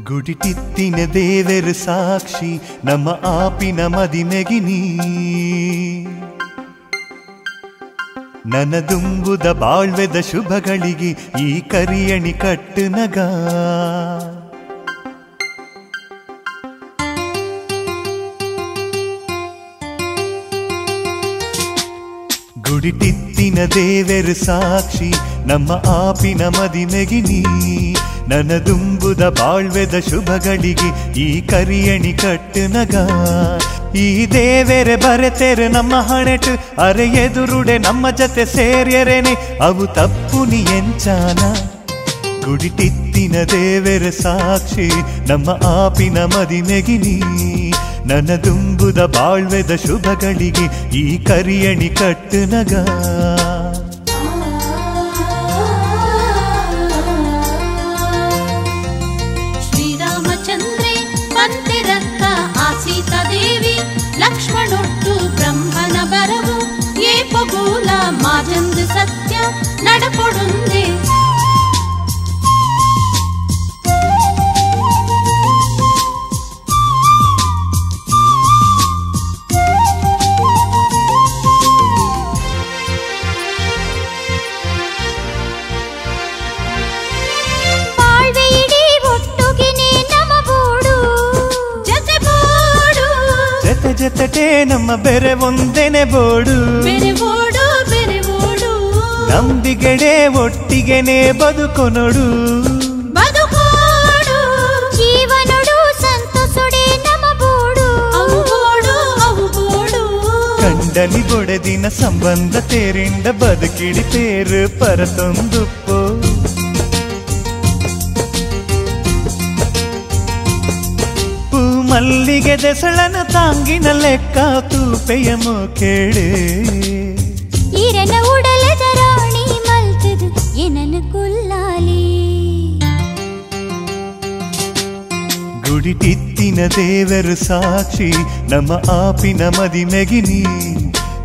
ಗುಡಿಟಿತ್ತಿನ ದೇವರು ಸಾಕ್ಷಿ ನಮ್ಮ ಆಪಿನ ಮದಿಮೆಗಿನಿ ನನದುಂಬುದ ಬಾಳ್ವೆದ ಶುಭಗಳಿಗೆ ಈ ಕರಿಯಣಿ ಕಟ್ಟುನಗ ಗುಡಿಟಿತ್ತಿನ ದೇವರು ಸಾಕ್ಷಿ ನಮ್ಮ ಆಪಿನ ಮದಿಮೆಗಿನಿ ನನದುಂಬುದ ಬಾಳ್ವೆದ ಶುಭಗಳಿಗೆ ಈ ಕರಿಯಣಿ ಕಟ್ಟುನಗ ಈ ದೇವರೆ ಬರೆತೆರೆ ನಮ್ಮ ಹಣೆಟು ಅರೆ ಎದುರುಡೆ ನಮ್ಮ ಜೊತೆ ಸೇರ್ಯರೇನೆ ಅವು ತಪ್ಪು ನೀ ಎಂಚಾನ ಗುಡಿಟಿತ್ತಿನ ದೇವರ ಸಾಕ್ಷಿ ನಮ್ಮ ಆಪಿನ ಮದಿಮೆಗಿನಿ ನನದುಂಬುದ ಬಾಳ್ವೆದ ಶುಭಗಳಿಗೆ ಈ ಕರಿಯಣಿ ಕಟ್ಟುನಗ ಸೀತಾದೇವಿ ಲಕ್ಷ್ಮಣೊಟ್ಟು ಬ್ರಹ್ಮನ ಬರವು ಏಪಗೂಲ ಮಾಜಂದು ಸತ್ಯ ನಡಪೊಡುಂದೆ ಜೊತೆಟೇ ನಮ್ಮ ಬೆರೆ ಒಂದೇನೆ ಬೋಡು ನಂಬಿಗೆಡೆ ಒಟ್ಟಿಗೆನೆ ಬದುಕೊನೊಡು ಜೀವನೊಡು ಸಂತೋಷಡೆ ನಮ್ಮ ಬೋಡು ಕಂಡಲಿ ಬೊಡೆದಿನ ಸಂಬಂಧ ತೇರಿಂಡ ಬದುಕಿಡಿ ತೇರು ಪರತೊಂದುಪ್ಪೋ ಮಲ್ಲಿಗೆ ದೆಸಳನ ತಾಂಗಿನ ಲೆಕ್ಕ ತೂಪೆಯ ಮೋಕೇಡೆ ಈರನ ಉಡಲದ ರಾಣಿ ಮಲ್ತದು ಏನನು ಕುಲ್ಲಾಲಿ ಗುಡಿಟಿತ್ತಿನ ದೇವರು ಸಾಕ್ಷಿ ನಮ್ಮ ಆಪಿನ ಮದಿಮೆಗಿನಿ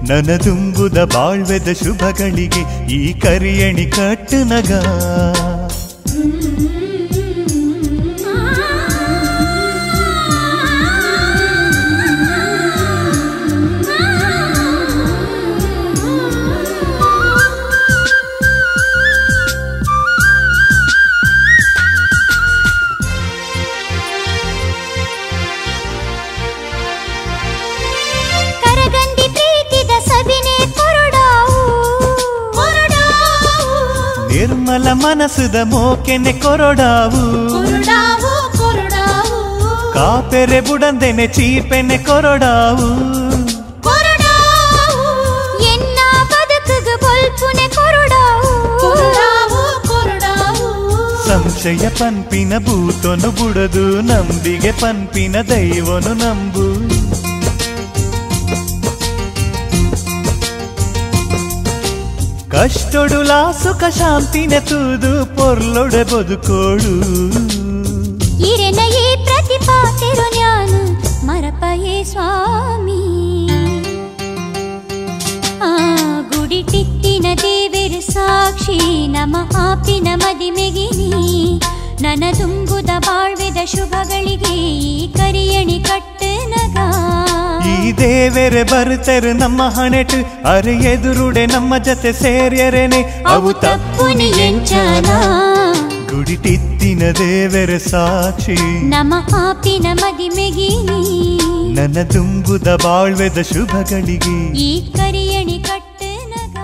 ನನದುಂಬುದ ಬಾಳ್ವೆದ ಶುಭಗಳಿಗೆ ಈ ಕರಿಯಣಿ ಕಟ್ಟುನಗ ನಿರ್ಮಲ ಮನಸ್ಸುದ ಮೋಕೆನೆ ಕೊರಡಾವು ಕಾಪೆರೆ ಬುಡಂದೆನೆ ಚೀಪೆನೆ ಕೊರಡಾವು ಎನ್ನ ಬದುಕುಗು ಬೊಲ್ಪುನೆ ಕೊರಡಾವು ಸಂಶಯ ಪನ್ಪಿನ ಭೂತೊನು ಬುಡದು ನಂಬಿಗೆ ಪನ್ಪಿನ ದೈವನು ನಂಬು ಕಷ್ಟೊಡುಲ ಸುಖ ಶಾಂತಿನ ತೂದು ಪೊರ್ಲೊಡೆ ಬದುಕೋಡು ಇರೆನಯೇ ಪ್ರತಿಪಾತೆರು ಜ್ಞಾನ ಮರಪಯೇ ಸ್ವಾಮಿ ಗುಡಿಟಿತ್ತಿನ ದೇವರು ಸಾಕ್ಷಿ ನಮ್ಮ ಆಪಿನ ಮದಿಮೆಗಿನಿ ನನದುಂಬುದ ಬಾಳ್ವೆದ ಶುಭಗಳಿಗೆ ಈ ಕರಿಯಣಿ ಕಟ್ಟುನಗ ಈ ದೇವರೆ ಬರುತ್ತಾರೆ ನಮ್ಮ ಹಣೆಟು ಅರೆ ಎದುರುಡೆ ನಮ್ಮ ಜೊತೆ ಸೇರ್ಯರೇನೆ ಅವು ತಪ್ಪು ನೀ ಎಂಚಾನ ಗುಡಿಟಿತ್ತಿನ ದೇವರ ಸಾಕ್ಷಿ ನಮ್ಮ ಆಪಿನ ಮದಿಮೆಗಿನಿ ನನದುಂಬುದ ಬಾಳ್ವೆದ ಶುಭಗಳಿಗೆ ಈ ಕರಿಯಣಿ ಕಟ್ಟುನಗ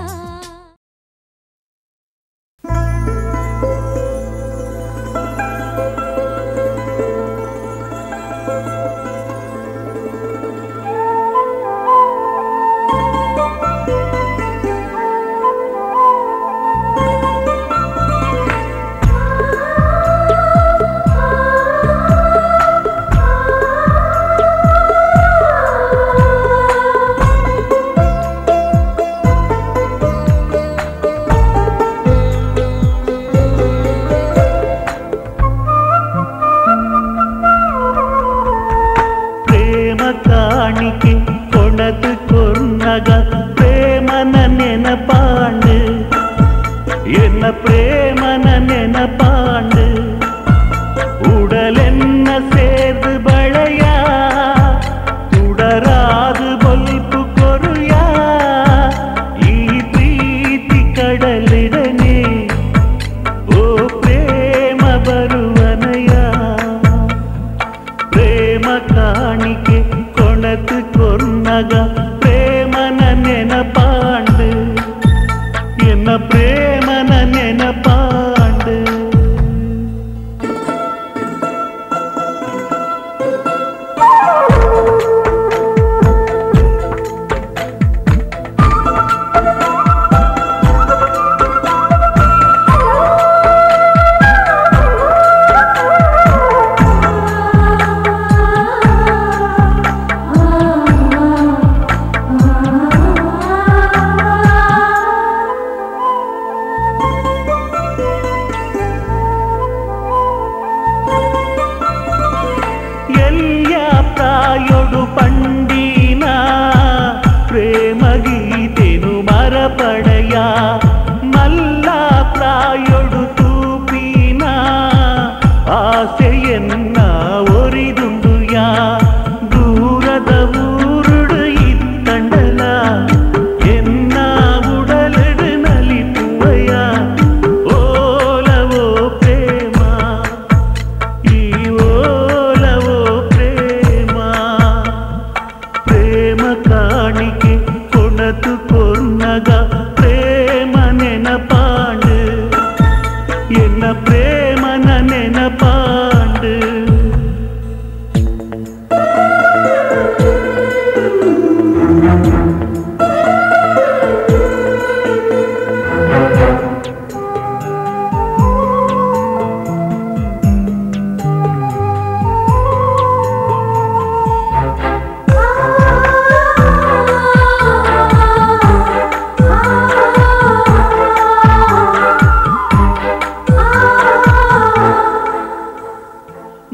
ಪಡೆಯ ಮಲ್ಲ ಪ್ರಾಯೊಡು ತೂಪಿನ ಆಸೆಯನ್ನ ಒರಿದುಂಡುಯ ದೂರದ ಊರುಡು ಇತ್ತಂಡಲ ಎನ್ನ ಉಡಲಡು ನಲಿಪುವಯ ಓಲವೋ ಪ್ರೇಮ ಈ ಓಲವೋ ಪ್ರೇಮ ಪ್ರೇಮ ಕಾಣಿಕೆ ಕೊಣತು ಕೊನ್ನಗ ಪ್ರೇಮ ನೆನಪಾಂಡು ಎನ್ನ ಪ್ರೇಮನ ನೆನಪಾಂಡು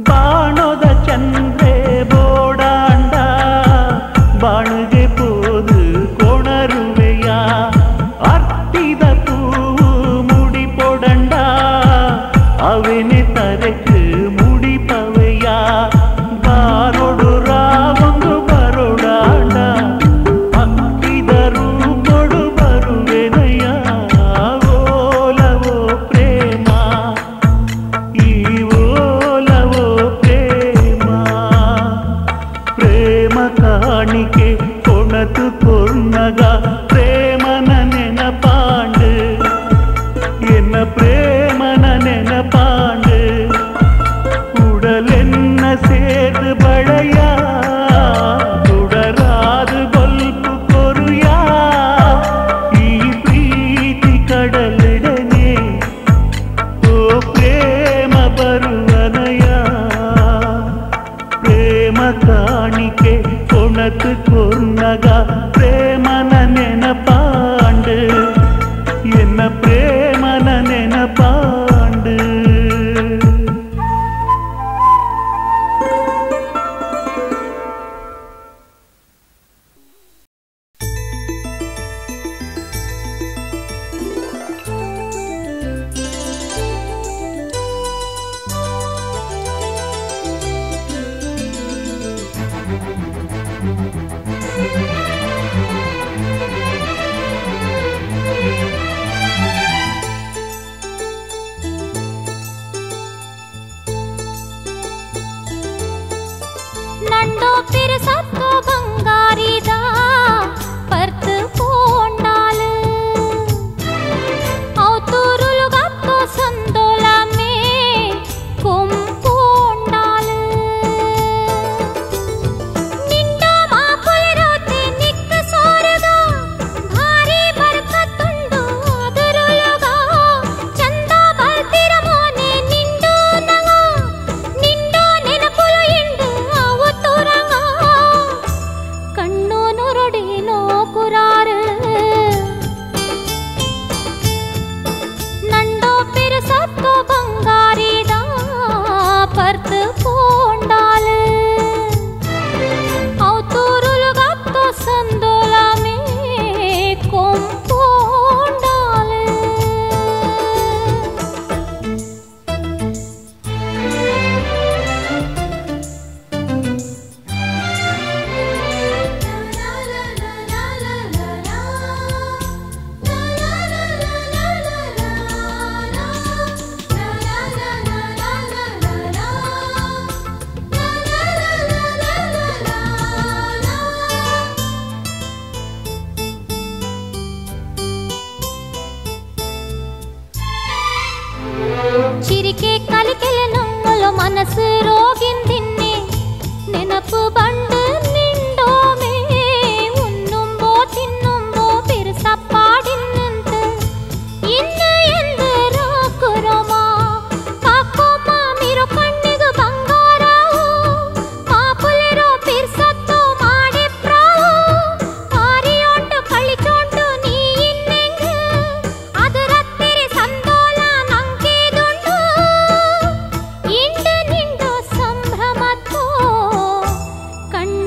ಬಾಣೋದ ಚಂದ್ರೆ ಬೋಡಾಂಡ ಬಾಣಿಗೆ ಪೋದು ಕೊಣರುವೆಯ ಅರ್ತಿದ ಪೂವು ಮುಡಿ ಪೊಡಂಡ ಅವನೆ ತರಕು ಮುಡಿ ಪವೆಯ ಬಾರೊಡು ರಾವೊಂದು ಬರೋಡಾಂಡ ಅಕ್ಕಿದರು ಕೊಡು ಬರುವೆನಯ್ಯ ಓಲವೋ ಪ್ರೇಮ ಈ ಓಲವೋ ಪ್ರೇಮ ಪ್ರೇಮ ಕಾಣಿಕೆ ಕೊಣತು ಕೊನ್ನಗ ಪ್ರೇಮನ ನೆನಪಾಂಡು ಎನ್ನ ಪ್ರೇಮನ ನೆನಪಾಂಡು ಉಡಲೆನ್ನ ಸೇದು ಬಳೆಯ ಉಡರಾದು ಗೊಲ್ಪು ಕೊರುಯ ಈ ಪ್ರೀತಿ ಕಡಲಿಡನೆ ಓ ಪ್ರೇಮ ಬರುವನಯ ಪ್ರೇಮ ಕಾಣಿಕೆ ಕೊಣತು ಕೊನ್ನಗ ಪ್ರೇಮನ ನೆನಪಾಂಡು ಎನ್ನ ಪ್ರೇಮನ ನೆನಪಾಂಡು नंडो फिर सत्तो बंगारीदा पर्त पोंडाल औतुरुलु गत्तो संदोला में कुम पोंडाल निंडो मापुल रोते निक्क सोरगा भारी बरकतुंडु अदरुलुगा चंदा बल्तिर मोने निंडो नगा निंडो नेनपुलु इंडु ಅವತುರಂಗ ಕಣ್ಣು ನುರುಡಿ ನೋಕುರಾರು ನಂಡೋ ಪಿರು ಸತ್ತು ಬಂಗಾರಿದ ಪರ್ತು ಪೋಂಡಾಲು ಅವತುರುಲು ಗತ್ತು ಸಂದೋಲ ಮೇ ಕೊಂಪೋಂಡಾಲು చిరికే కలికెల నొంగలో మనసు రోగిందిన్నే నెనపు బండు నిండోమే ఉన్నుంబో తిన్నుంబో పెరుసప్పాడిన్నంత ఇನ್ನು ಎಂದು ರಾಕುರಮಾ ಕಾಕೋಮ ಮಿರೋ ಕಣ್ಣಿಗು ಬಂಗಾರಾವು ಮಾಪುಲೆರೋ ಪಿರ್ಸತ್ತೋ ಮಾಡಿ ಪ್ರಾವು ಪಾರಿಯೊಂಡು ಕಳಿಚೊಂಡು ನೀ ಇನ್ನೆಂಗ್ ಅದರತ್ತೆರೆ ಸಂದೋಲ ನಂಗೆದುಂಡು ಇಂಡು ನಿಂಡು ಸಂಭ್ರಮತ್ತೋ ಕಣ್ಣು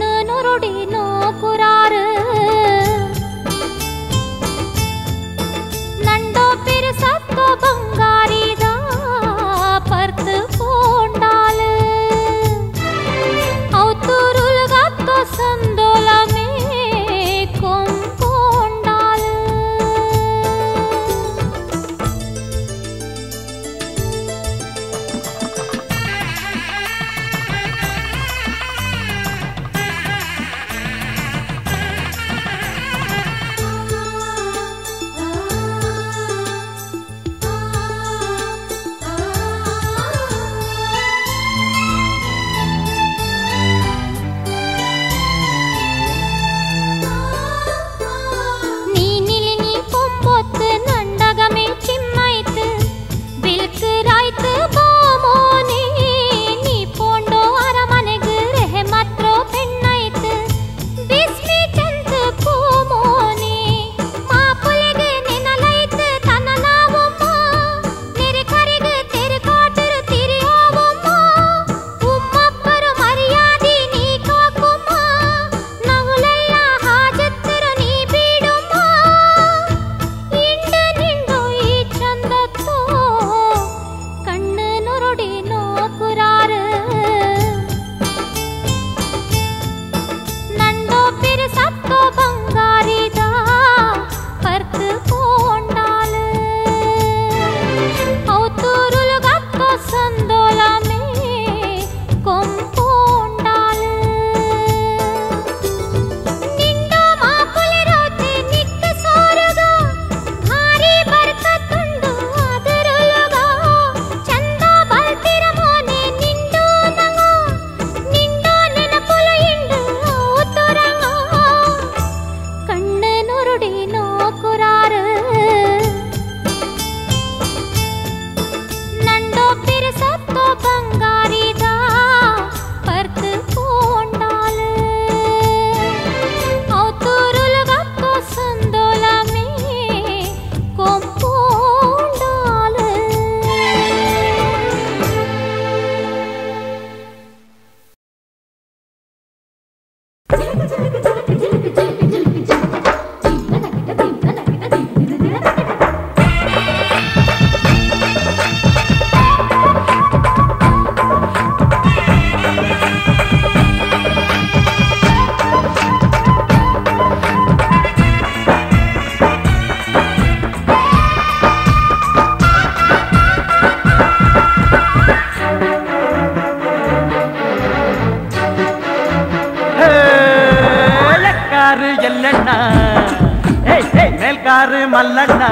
ಮೇಲ್ಕಾರು ಮಲ್ಲಣ್ಣ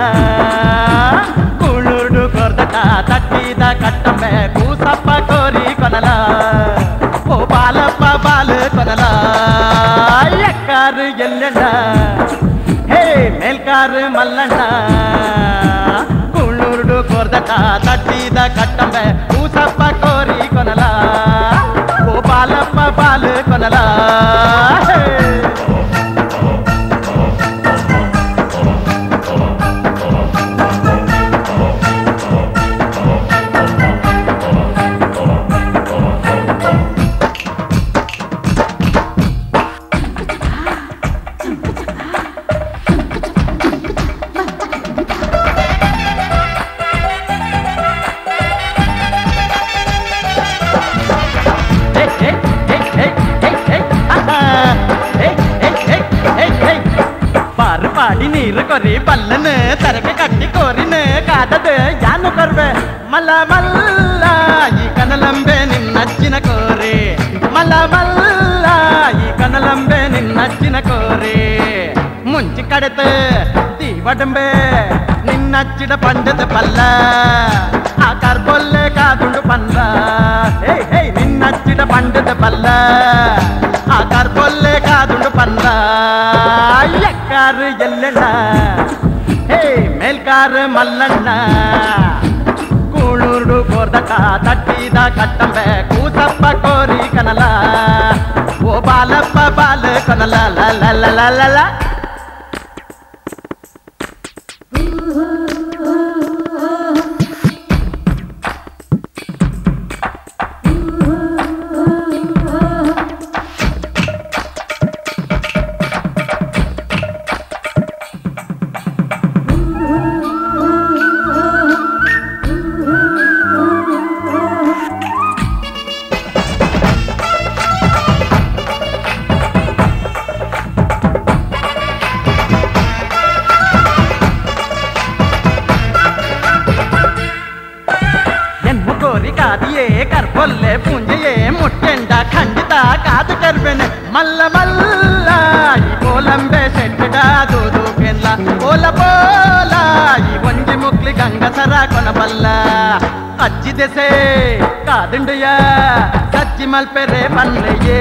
ಕೂಳೂರು ಕೊರ್ದಟ ತಟ್ಟಿದ ಕಟ್ಟಂಬೆ ಕೂಸಪ್ಪ ಕೋರಿ ಕೊನಲ ಓ ಬಾಲಪ್ಪ ಬಾಲು ಕೊನಲ ಎಕ್ಕಾರು ಎಲ್ಲಣ್ಣ ಹೇ ಮೇಲ್ಕಾರು ಮಲ್ಲಣ್ಣ ಕೂಳೂರು ಕೊರ್ದಟ ತಟ್ಟಿದ ಕಟ್ಟಂಬೆ ಕೂಸಪ್ಪ ಕೋರಿ ಕೊನಲ ಓ ಬಾಲಪ್ಪ ಬಾಲು ಕೊನಲ ಪಾಡಿ ನೀರು ಕೊರಿ ಬಲ್ಲನ ತರಕೆ ಕಟ್ಟಿ ಕೋರಿನ ಕಾದದ ಯಾನು ಕೊರ್ಬೆ ಮಲ್ಲ ಮಲ್ಲ ಈ ಕನಲಂಬೆ ನಿನ್ನಚ್ಚಿನ ಕೋರಿ ಮಲ್ಲ ಮಲ್ಲ ಈ ಕನಲಂಬೆ ನಿನ್ನಚ್ಚಿನ ಕೋರಿ ಮುಂಚಿ ಕಡೆತ ದೀವಡಂಬೆ ನಿನ್ನಚ್ಚಿಡ ಪಂಡದ ಪಲ್ಲ ಆ ಕಾರ್ಬೊಲ್ಲೆ ಕಾದುಂಡು ಪಂದ ಹೇ ಹೇ ನಿನ್ನಚ್ಚಿಡ ಪಂಡದ ಪಲ್ಲ ಆ ಕಾರ್ಬೊಲ್ಲೆ ಕಾದುಂಡು ಪಂದ ಎಕ್ಕಾರು ಎಲ್ಲಣ್ಣ ಹೇ ಮೇಲ್ಕಾರು ಮಲ್ಲಣ್ಣ ಕೂಳೂರು ಕೋರ್ದಟ ತಟ್ಟಿದ ಕಟ್ಟಂಬೆ ಕೂಸಪ್ಪ ಕೋರಿ ಕನಲ ಓ ಬಾಲಪ್ಪ ಬಾಲು ಕನಲ ಲಲ ಕರ್ಬೊಲ್ಲೆ ಪುಂಜೆಯೇ ಮುಟ್ಟೆಂಡ ಖಂಡಿತ ಕಾದು ಕರ್ಬೆನೆ ಮಲ್ಲ ಮಲ್ಲ ಈ ಕೋಲಂಬೆ ಸೆಟ್ಟಡ ದೂದು ಕೆಲ್ಲ ಓಲ ಪೋಲ ಈ ಒಂಜಿ ಮುಕ್ಲಿ ಗಂಗಸರ ಕೊನಬಲ್ಲ ಅಜ್ಜಿ ದೆಸೆ ಕಾದುಂಡೆಯ ಸಜ್ಜಿ ಮಲ್ಪೆರೆ ಪನ್ಲೆಯೇ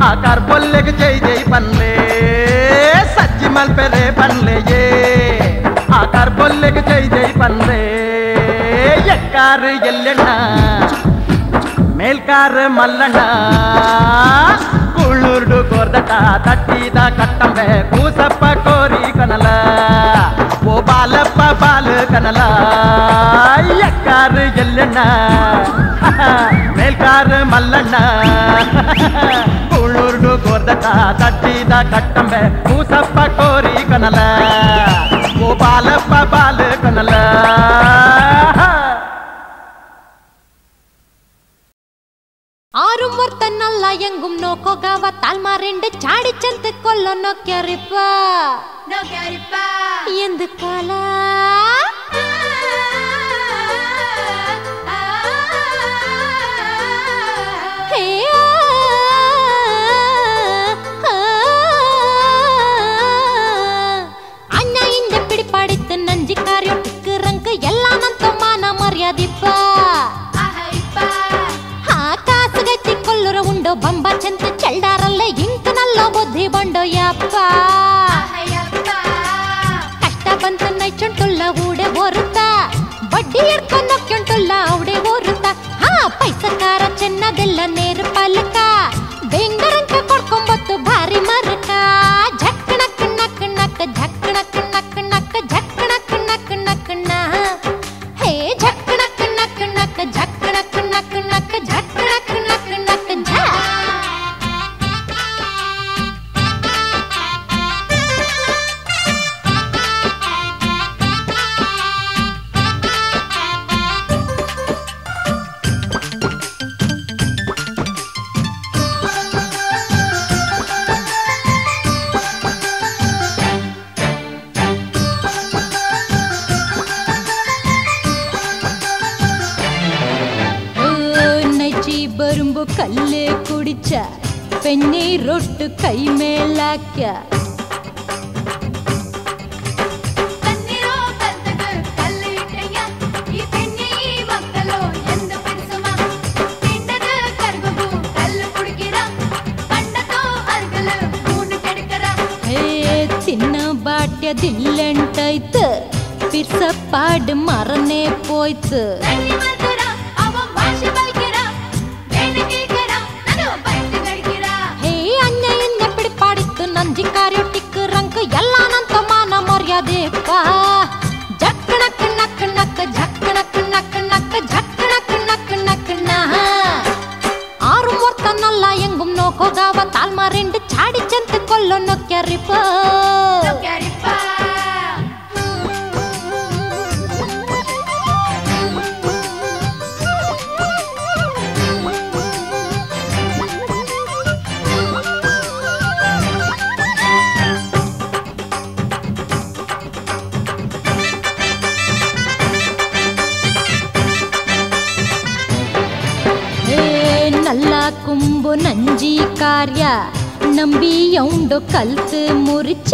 ಆ ಕರ್ಬೊಲ್ಲೆಗೆ ಜೈ ಜೈ ಪನ್ಲೆ ಸಜ್ಜಿ ಮಲ್ಪೆರೆ ಪನ್ಲೆಯೇ ಆ ಕರ್ಬೊಲ್ಲೆಗೆ ಜೈ ಜೈ ಪನ್ಲೆ ಎಕ್ಕಾರು ಎಲ್ಲಣ್ಣ ಮೇಲ್ಕಾರು ಮಲ್ಲಣ್ಣ ಕೂಳೂರು ಕೋರ್ದಟ ತಟ್ಟಿದ ಕಟ್ಟಂಬೆ ಕೂಸಪ್ಪ ಕೋರಿ ಕನಲ ಓ ಬಾಲಪ್ಪ ಬಾಲು ಕನಲ ಎಕ್ಕಾರು ಎಲ್ಲಣ್ಣ ಮೇಲ್ಕಾರು ಮಲ್ಲಣ್ಣ ಕೂಳೂರು ಕೋರ್ದಟ ತಟ್ಟಿದ ಕಟ್ಟಂಬೆ ಕೂಸಪ್ಪ ಕೋರಿ ಕನಲ ಓ ಬಾಲಪ್ಪ ಬಾಲು ಕನಲ ஆறும் ஒருத்தன் நல்லா எங்கும் நோக்கோகாவ தால்மா ரெண்டு சாடி சந்து கொல்ல நோக்கியரிப்பா எந்த காலா அண்ணா இந்த பிடி படித்து நஞ்சி காரியோட்டுக்கு ரங்கு எல்லாம் நந்த மான மரியாதிப்பா ಉಂಡೋ ಬಂಬ ಚಂತ ಚೆಲ್ಡಾರಲ್ಲೇ ಇಂಕ ನಲ್ಲ ಬುದ್ಧಿ ಬಂಡೋ ಯಪ್ಪ ಕಷ್ಟ ಬಂತು ನೈಚುಂಟುಲ್ಲ ಊಡೆ ಓರುತ್ತ ಬಡ್ಡಿ ಹಿಡ್ಕೊಂಡು ನೊಕ್ಕೊಂಟುಲ್ಲ ಅವಡೆ ಓರುತ್ತ ಹಾ ಪೈಸಕಾರ ಚೆನ್ನದೆಲ್ಲ ನೇರು ಪಾಲಕ ಬೆಂಗರಂಕ ಕೊಡ್ಕೊಂಬತ್ತು ಭಾರಿ ಮರಕ ಝಕ್ ನಕ್ ನಕ್ ನಕ್ ಝಕ್ ನಕ್ ನಕ್ ನಕ್ ಝಕ್ ನಕ್ ನಕ್ ನಕ್ ನ ಹೇ ಝಕ್ ನಕ್ ನಕ್ ನಕ್ ಝಕ್ ನಕ್ ನಕ್ ನಕ್ ಝಕ್ ನಕ್ ನಕ್ ನಕ್ ಝ வரும்போ கல்லே குடிச்ச பெண்ணை ரொட்டு கை மேலாக்க நைத்து பிற்சப்பாடு மறனே போய்த்து ಹೇ ಅನ್ಯ ಇನ್ಯ ಪಿಡಿಪಾಡಿತ್ತು ನಂಜಿ ಕಾರ್ಯೊಟ್ಟಿಕ್ಕು ರಂಕು ಎಲ್ಲ ನಂತ ಮಾನ ಮರ್ಯಾದೆಪ್ಪ ಜಕ್ಕಣಕ್ ನಕ್ ನಕ್ ಜಕ್ಕಣಕ್ ನಕ್ ನಕ್ ಜಕ್ಕಣಕ್ ನಕ್ ನಕ್ ನಹ ಆರು ಮೊರ್ತನಲ್ಲ ಎಂಗುಂ ನೋಕೋಗಾವ ತಾಲ್ಮ ರೆಂಡು ಚಾಡಿ ಜಂತು ಕೊಲ್ಲೋ ನೊಕ್ಕ್ಯಾರಿಪ್ಪ ನಲ್ಲ ಕುಂಬು ನಂಜಿ ಕಾರ್ಯ ನಂಬಿ ಯೌಂಡು ಕಲ್ತು ಮುರಿಚ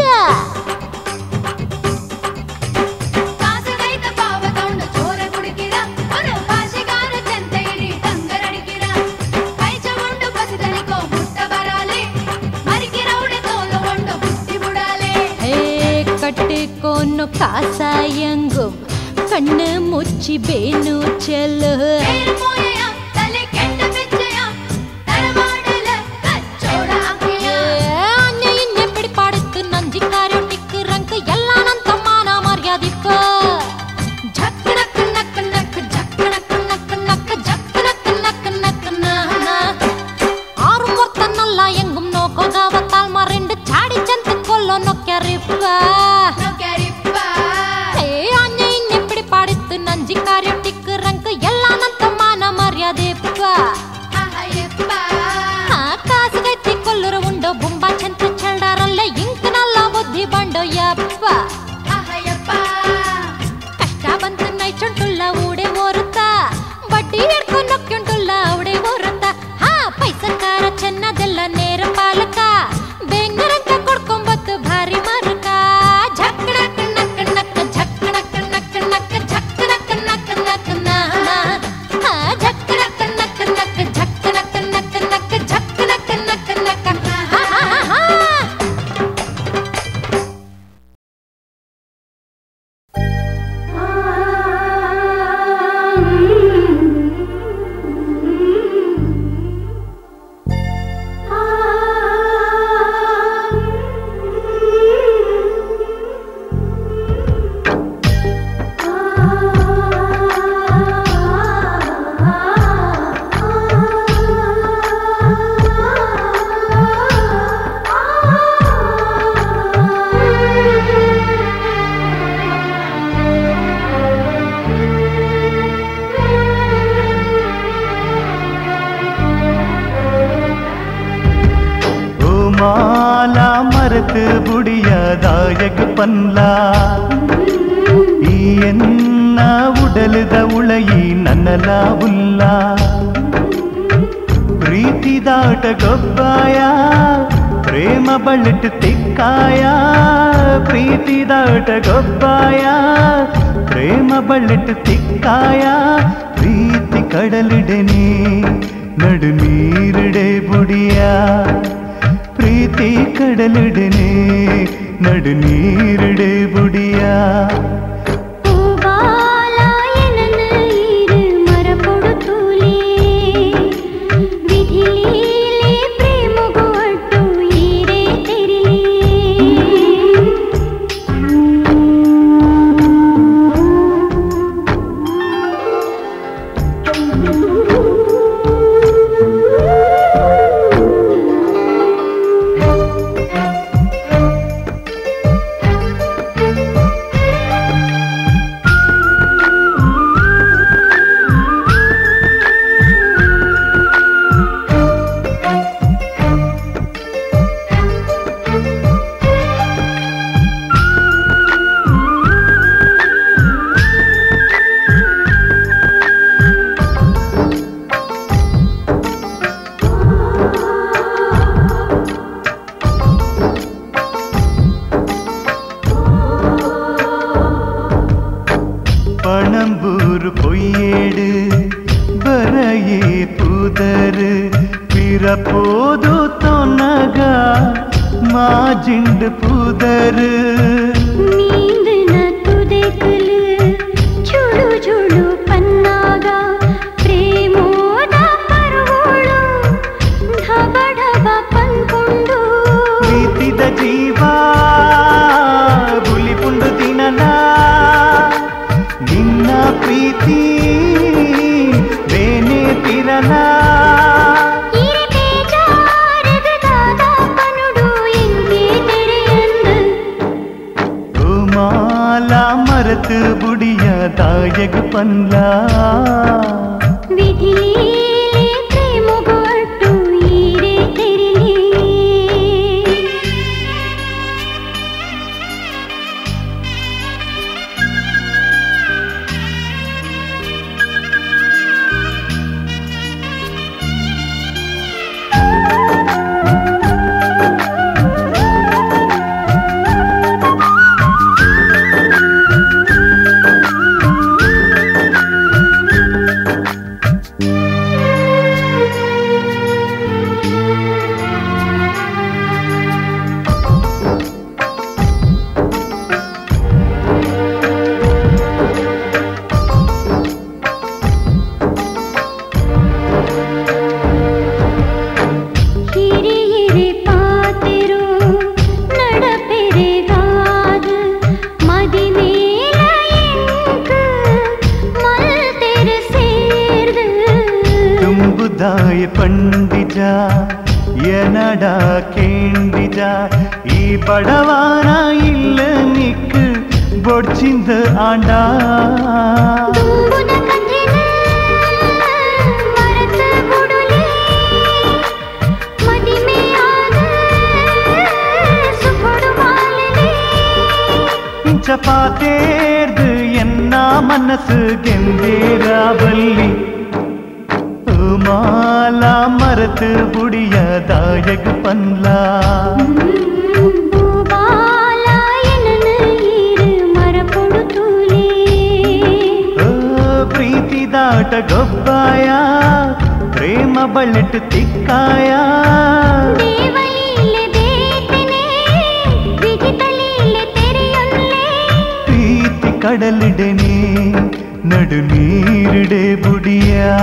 ಕಟ್ಟಿಕೋನು ಕಾಸಾಯಂಗುಂ ಕಣ್ಣು ಮುಚ್ಚಿ ಬೇನು ಚೆಲ್ಲು కాసుగైతే కొల్లురు ఉండో బొంబా చెంత చెల్డారల్లే ఇంక నల్ల బుద్ధి బండో యప్ప ಕಷ್ಟ ಬಂತು ನೈಚುಂಟುಲ್ಲ ಊಡೆ ಓರುತ್ತ ಬಡ್ಡಿ ಹಿಡ್ಕೊಂಡು ನೊಕ್ಕೊಂಡುಲ್ಲ ಅವಡೆ ಓರುತ್ತ ಹಾ ಪೈಸಕಾರ ಚೆನ್ನದೆಲ್ಲ ನೇರ ಪಾಲಕ ಬೆಂಗರಂತ ಕೊಡ್ಕೊಂಬತ್ತು ಭಾರಿ ಮರಕ ಝಕ್ಕಣಕ್ ನಕ್ ನಕ್ ಝಕ್ಕಣಕ್ ನಕ್ ನಕ್ ಝಕ್ಕಣಕ್ ನಕ್ ನಕ್ ನಹ ಝಕ್ಕಣಕ್ ನಕ್ ನಕ್ ಝಕ್ಕಣಕ್ ನಕ್ ನಕ್ ಝಕ್ಕಣಕ್ ನಕ್ ನಕ್ ಹಾ ಹಾ ಹಾ மரத்து புடியதாயகு பன்லா ಈ ಎನ್ನ ಉಡಲದ ಉಳಯಿ ನನ್ನಲ ಉಲ್ಲ ಪ್ರೀತಿದಾಟ ಗೊಬ್ಬಾಯ ಪ್ರೇಮ ಬಳ್ಳಟ್ಟು ತಿಕ್ಕಾಯ ಪ್ರೀತಿದಾಟ ಗೊಬ್ಬಾಯ ಪ್ರೇಮ ಬಳ್ಳಟ್ಟು ತಿಕ್ಕಾಯ ಪ್ರೀತಿ ಕಡಲಿಡೆನೆ ನಡು ನೀರಿಡೆ ಬುಡಿಯ ಪ್ರೀತಿ ಕಡಲಿಡೆನೆ ನಡು ನೀರಿಡೆ ಬುಡಿಯ பணம்பூர் பொய்யேடு ಬರೆಯೇ ಪುದರು பிறப்போது தொன்னகா மாஜிண்டு புதரு நீந்து ಪ್ರೀತಿ ಬೇನೆ ತಿರಲ மாலா மரத்து புடிய தாயக பன்லா పండిజా ఎనడా కేండిజా ఈ బడవాన ఇల్ల నిక్కు బొడ్చింద ఆండా ಚಪಾತೇರ್ದು ಎನ್ನ ಮನಸ್ಸು ಗೆಂದೇರಾವಲ್ಲಿ மாலா மரத்து புடிய தாயக பன்லா ಪ್ರೀತಿ ದಾಟ ಗೊಬ್ಬಾಯ ಪ್ರೇಮ ಬಳ್ಳಿಟ್ಟು ತಿಕ್ಕಾಯ ಪ್ರೀತಿ ಕಡಲಿಡೆನೆ ನಡು ನೀರಿಡೆ ಬುಡಿಯಾ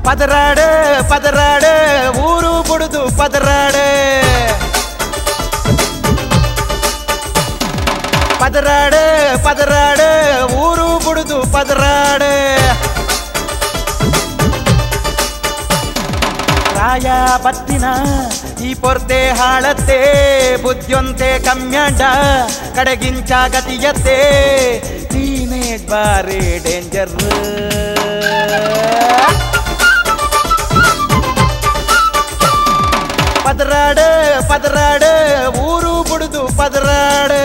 ಪದರಾಡೆ ಪದರಾಡೆ ಊರು ಬುಡುದು ಪದರಾಡೆ ಪದರಾಡೆ ಪದರಾಡೆ ಊರು ಬುಡುದು ಪದರಾಡೆ ರಾಯ ಬತ್ತಿನ ಈ ಪೊರ್ತೆ ಹಾಳತ್ತೆ ಬುದ್ಧಿಯೊಂತೆ ಕಮ್ಯಾಂಡ ಕಡೆಗಿಂಚ ಗತಿಯತ್ತೆ ಟೀನೇಜ್ ಬಾರಿ ಡೇಂಜರ್ ಪದರಾಡೆ ಪದರಾಡೆ ಊರು ಬುಡುದು ಪದರಾಡೆ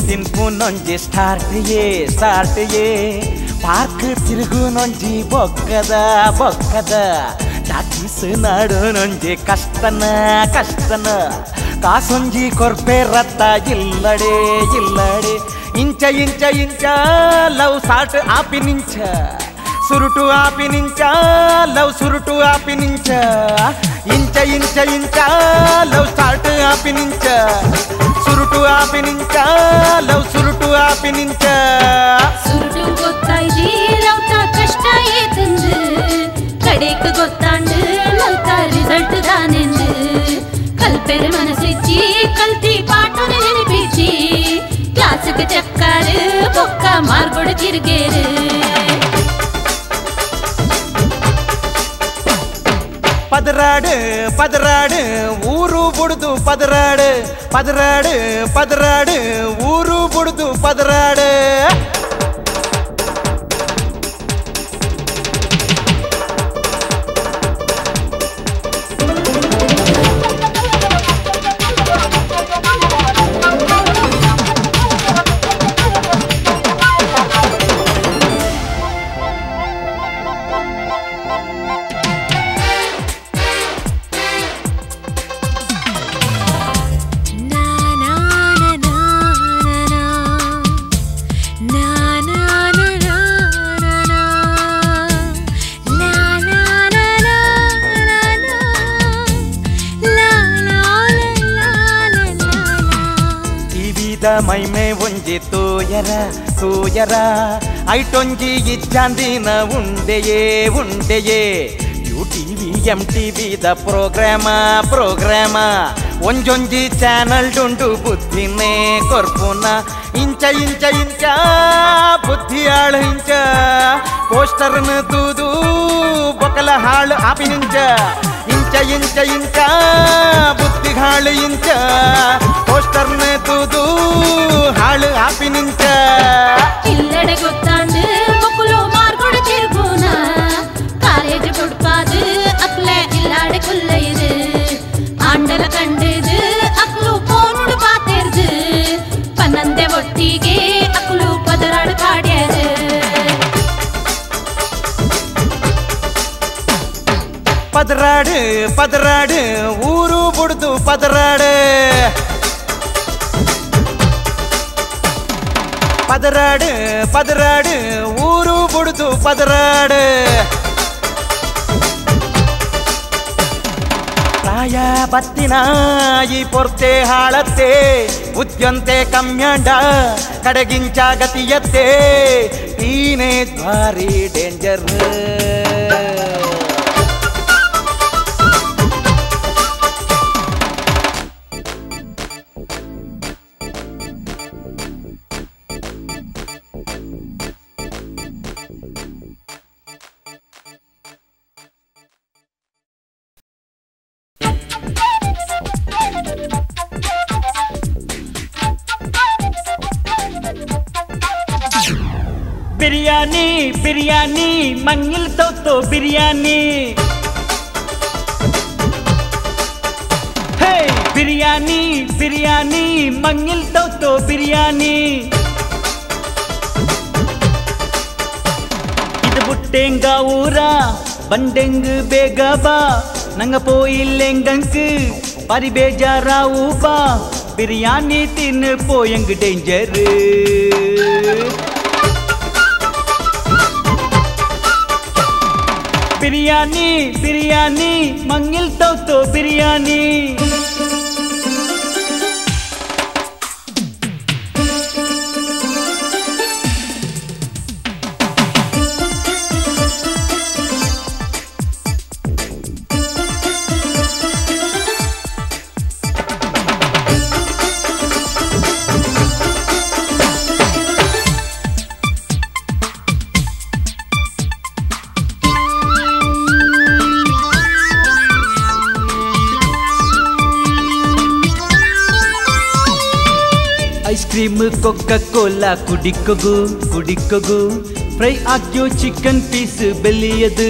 ತಿನ್ಕು ನೊಂಜಿ ಸ್ಟಾರ್ಟ್ ಯೇ ಪಾರ್ಕ್ ತಿರುಗು ನೊಂಜಿ ಬೊಕ್ಕದ ಬೊಕ್ಕದ ಟಾಕೀಸ್ ನಾಡು ನೊಂಜಿ ಕಷ್ಟನ ಕಷ್ಟನ ಕಾಸೊಂಜಿ ಕೊರ್ಪೆ ರತ್ತ ಇಲ್ಲಡೆ ಇಲ್ಲಡೆ ಇಂಚ ಇಂಚ ಇಂಚ ಲವ್ ಸಾಟ್ ಆಪಿ ನಿಂಚ ಸುರುಟು ಆಪಿ ನಿಂಚ ಲವ್ ಸುರುಟು ಆಪಿ ನಿಂಚ ಇಂಚ ಇಂಚ ಇಂಚ ಲವ್ ಸಾಟ್ ಆಪಿ ನಿಂಚ ಸುರುಟು ಆಪಿ ನಿಂಚ ಲವ್ ಸುರುಟು ಆಪಿ ನಿಂಚ ಸುರುಟು ಗೊತ್ತಾಯ್ದಿ ಲವ್ ತಾ ಕಷ್ಟ ಏತೆಂದು ಕಡೆಗೆ ಗೊತ್ತಾಂಡು ಲವ್ ತಾ ರಿಸಲ್ಟ್ ದಾನೆಂದು ಕಲ್ಪೆರೆ ಮನಸ್ಸಿಚ್ಚಿ ಕಲ್ತಿ ಪಾಠನ ನೆನಪಿಚ್ಚಿ ಕ್ಲಾಸಿಗೆ ಚಕ್ಕಾರು ಬೊಕ್ಕ ಮಾರ್ಗೊಡು ಕಿರ್ಗೇರು ಪದರಾಡು ಪದರಾಡು ಊರು ಬುಡುದು ಪದರಾಡು ಪದರಾಡು ಪದರಾಡು ಊರು ಬುಡ್ದು ಪದರಾಡು ಮೈಮೆ ಒಂಜಿ ತೂಯರ ತೂಯರ ಐಟೊಂಜಿ ಇಚ್ಚಾಂದಿನ ಉಂಡೆಯೇ ಉಂಡೆಯೇ ಯುಟಿವಿ MTVದ ಪ್ರೋಗ್ರಾಮ ಒಂಜೊಂಜಿ ಚಾನಲ್ ಡುಂಡು ಬುದ್ಧಿನೇ ಕೊರ್ಪುನ ಇಂಚ ಇಂಚ ಇಂಚ ಬುದ್ಧಿಯಾಳು ಇಂಚ ಪೋಸ್ಟರ್ನ ತೂದು ಬೊಕಲ ಹಾಳು ಆಪಿನಿಂಚ ಇಂಚ ಇಂಚ ಇಂಚ ಬುದ್ಧಿಗಾಳು ಇಂಚ ಪೋಸ್ಟರ್ನ ತೂದು ಹಾಳು ಆಪಿನಿಂಚ இல்லடை கொத்தாண்டு மொக்குலோ மார்கொடு திருப்பூன காலேஜ் கொடுப்பாது அப்ளே இல்லாடை கொல்லையுது ஆண்டல கண்டுது அக்லு போனுடு பாத்தேருது பன்னந்தே ஒட்டிಗೆ ಅಕ್ಲು ಪದರಾಡು ಕಾಡ್ಯಾರು ಪದರಾಡು ಪದರಾಡು ಊರು ಬುಡ್ದು ಪದರಾಡು ಪದರಾಡು ಪದರಾಡು ಊರು ಬುಡ್ದು ಪದರಾಡು ಪ್ರಾಯ ಬತ್ತಿನ ಈ ಪೊರ್ತೆ ಹಾಳತ್ತೆ ಉದ್ಯಂತೆ ಕಮ್ಯಾಂಡ ಕಡೆಗಿಂಚ ಗತಿಯತ್ತೆ ಟೀನೇಜ್ ಭಾರಿ ಡೇಂಜರ್ बिरयानी बिरयानी मंगिल तो बिरयानी हे बिरयानी बिरयानी मंगिल तो बिरयानी ಇದು ಬುಟ್ಟೆಂಗ ಊರ ಬಂಡೆಂಗ್ ಬೇಗ ಬಾ ನಂಗ போயில்ಲೆಂಗಂக்கு பரி ಬೇಜಾರಾವು ಬಾ ಬಿರಿಯಾನಿ ತಿನ್ನು போயಂಗ್ ಡೇಂಜರ್ बिरयानी बिरयानी मंगिल तो biryani ice cream Coca Cola ಕುಡಿಕೊಗು ಫ್ರೈ ಆಗ್ಯೋ ಚಿಕನ್ ಪೀಸ್ ಬೆಲಿಯದು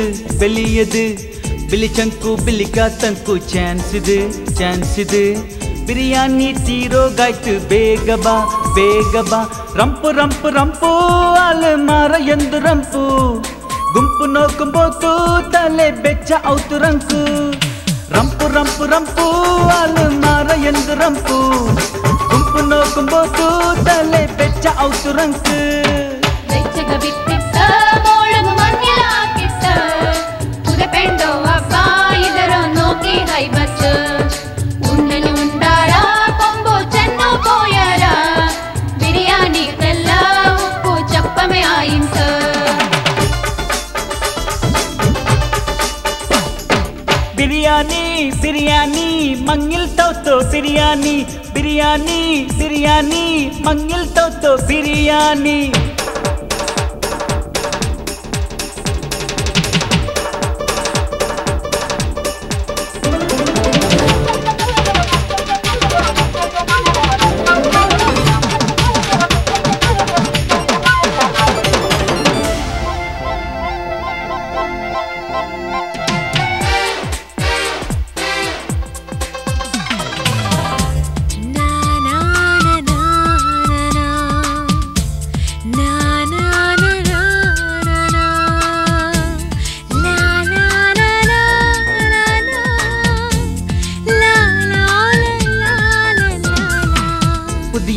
ಬಿಳಿ ಚಂಕು ಬಿಳಿಗ ತಂಕು ಚಾನ್ಸ್ ಇದೆ ಬಿರಿಯಾನಿ ತೀರೋಗಾಯ್ತು ಬೇಗ ಬಾ ರಂಪು ಅಲ್ ಮಾರ ಎಂದು ರಂಪು ಗುಂಪು ನೋಕುಂಬೋತು ತಲೆ ಬೆಚ್ಚ ಔತು ರಂಕು ರಂಪು ಅಲ್ ಮಾರ ಎಂದು ರಂಪು ಗುಂಪು ನೋಕುಂಬೋತು ತಲೆ ಬೆಚ್ಚ ಔತು ರಂಕು ಬೆಚ್ಚಗ ಬಿಟ್ಟಿಟ್ಟ ಮೋಳಗು ಮಂಗ್ಯಲ ಹಾಕಿಟ್ಟ ಪೆಂಡೋ ಹಬ್ಬ ಇದರ ನೋಕಿ ಹೈಬತ್ ಉಂಡನು ಉಂಡಾರ ಕೊಂಬು ಚೆನ್ನು ಪೋಯರ ಬಿರಿಯಾನಿ ತೆಲ್ಲ ಉಪ್ಪು ಚಪ್ಪಮೆ ಆಯಿಂತ बिरयानी मंगिल तो बिरयानी मंगिल तो बिरयानी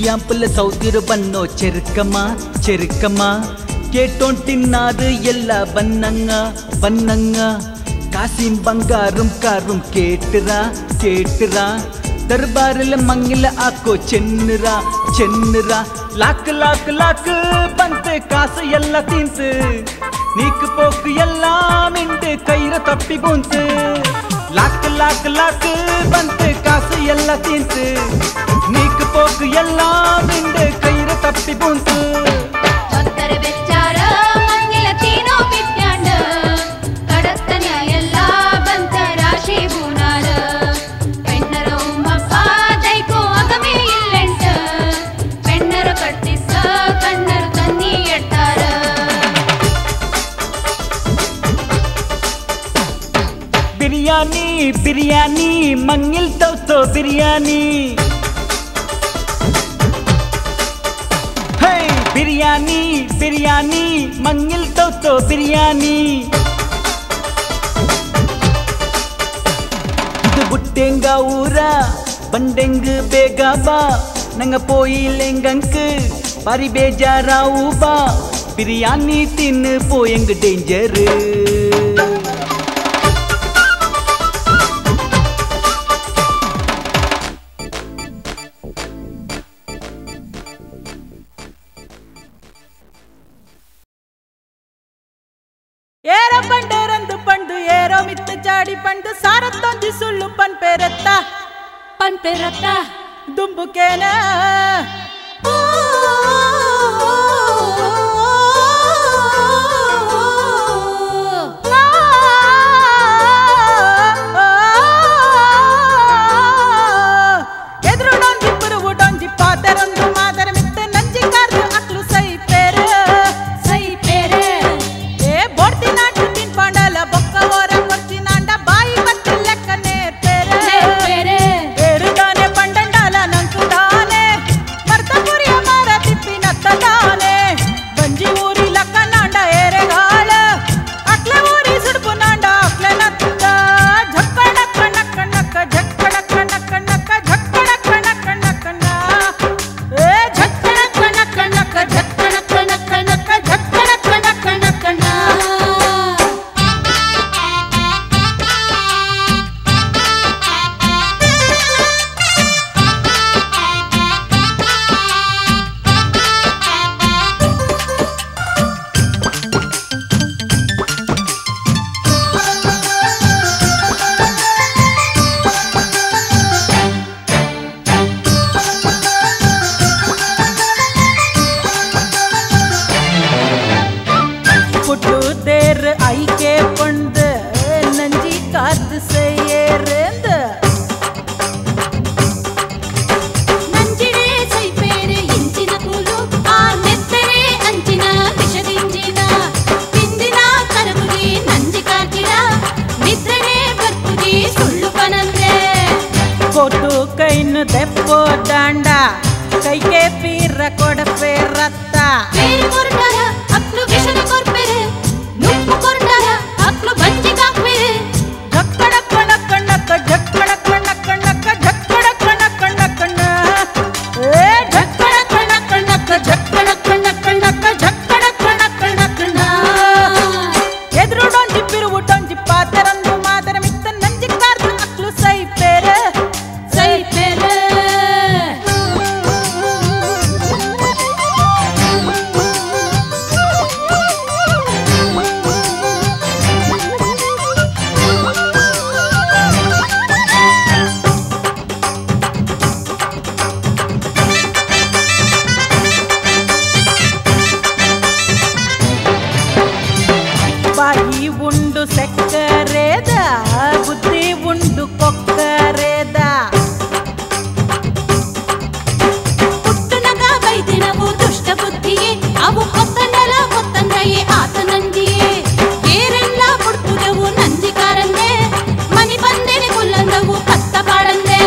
ஈயாம்புல சௌதிரு பன்னோ செருக்கமா செருக்கமா கேட்டோன் தின்னாது எல்லா வண்ணங்க காசிம் பங்காரும் காரும் கேட்டுரா கேட்டுரா दरबार मंगिल आको ಚೆನ್ನುರಾ ಲಾಕ್ ಲಾಕ್ ಲಾಕ್ ಬಂತೆ ಕಾಸು ಎಲ್ಲ ತಿಂತು ನೀಕ್ ಪೋಕ್ ಎಲ್ಲ ಮಿಂಡು ಕೈರ ತಪ್ಪಿ ಬೂಂತು ಲಾಕ್ ಲಾಕ್ ಲಾಕ್ ಬಂತೆ ಕಾಸು ಎಲ್ಲ ತಿಂತು ನೀಕ್ ಪೋಕ್ ಎಲ್ಲ ಮಿಂಡು ಕೈರ ತಪ್ಪಿ ಬೂಂತು बिरयानी मंगिल तो बिरयानी हे बिरयानी मंगिल तो बिरयानी ಇದು ಬುಟ್ಟೆಂಗ ಊರ ಬಂಡೆಂಗ್ ಬೇಗ ಬಾ ನಂಗ ಪೋಯಿಲೆಂಗಂಕ್ ಬಾರಿ ಬೇಜಾರಾವು ಬಾ ಬಿರಿಯಾನಿ ತಿನ್ನು ಪೋಯಂಗ್ ಡೇಂಜರ್ ಏರೋ ಬಂಡೇರಂದು ಪಂಡು ಏರೋ ಮಿತ್ತ ಜಾಡಿ ಪಂಡು ಸಾರತ್ತೊಂದಿ ಸುಳ್ಳು ಪನ್ಪೆರತ್ತ ದುಂಬುಕೇನ ಎದುರುಡೊಂಜಿ ಪುರುವುಡೊಂಜಿ ಪಾದರೊಂದು ಮಾದರ ಮಿತ್ತ ನಂಜಿ ಕಾರ್ದು ಅಕ್ಲು ಸೈ ಪೇರೆ ದೆಪ್ಪೋ ದಾಂಡ ಕೈಗೆ ಪೀರ ಕೊಡಪೆ ರತ್ತ ಅಕ್ಲು ವಿಷದ ಕೊರ್ಪೆರೆ ನುಪ್ಪು ಕೊರ್ಡಾರ ಅಕ್ಲು ಬಂಜಿ ಕಾಕ್ಪೆರೆ ಝಕ್ಕಡ ಕಣ ಕಣ್ಣಕ್ಕ ಝಕ್ಕಡ ಕಣ್ಣ ಕಣ್ಣಕ್ಕ ಝಕ್ಕಡ ಕಣ ಕಣ್ಣ ಕಣ್ಣ ಏ ಝಕ್ಕಡ ಕಣ ಕಣ್ಣಕ್ಕ ಝಕ್ಕಡ ಕಣ್ಣ ಕಣ್ಣಕ್ಕ ಝಕ್ಕಡ ಕಣ ಕಣ್ಣ ಕಣ್ಣ ಎದುರುಡೊಂಜಿ ಪಿರುವುಡೊಂಜಿ ಪಾದರಂದು ಮಾದರ ಮಿತ್ತ ನಂಜಿ ಕಾರ್ದು ಅಕ್ಲು ಸೈ ಪೇರೆ ಬಾಯಿ ಉಂಡು ಸಕ್ಕರೆದ ಬುದ್ಧಿ ಉಂಡು ಕೊಕ್ಕರೆದ ಪುಟ್ಟನಗ ಬೈದಿನವು ದುಷ್ಟ ಬುದ್ಧಿಯೇ ಅವು ಹೊತ್ತನಲ ಹೊತ್ತಂದಯೇ ಆತನಂದಿಯೇ ಏರೆಲ್ಲ ಮುಡ್ಪುದವು ನಂದಿಕಾರಂದೆ ಮನಿ ಬಂದೇನೆ ಕೊಲ್ಲಂದವು ಕತ್ತ ಪಾಡಂದೆ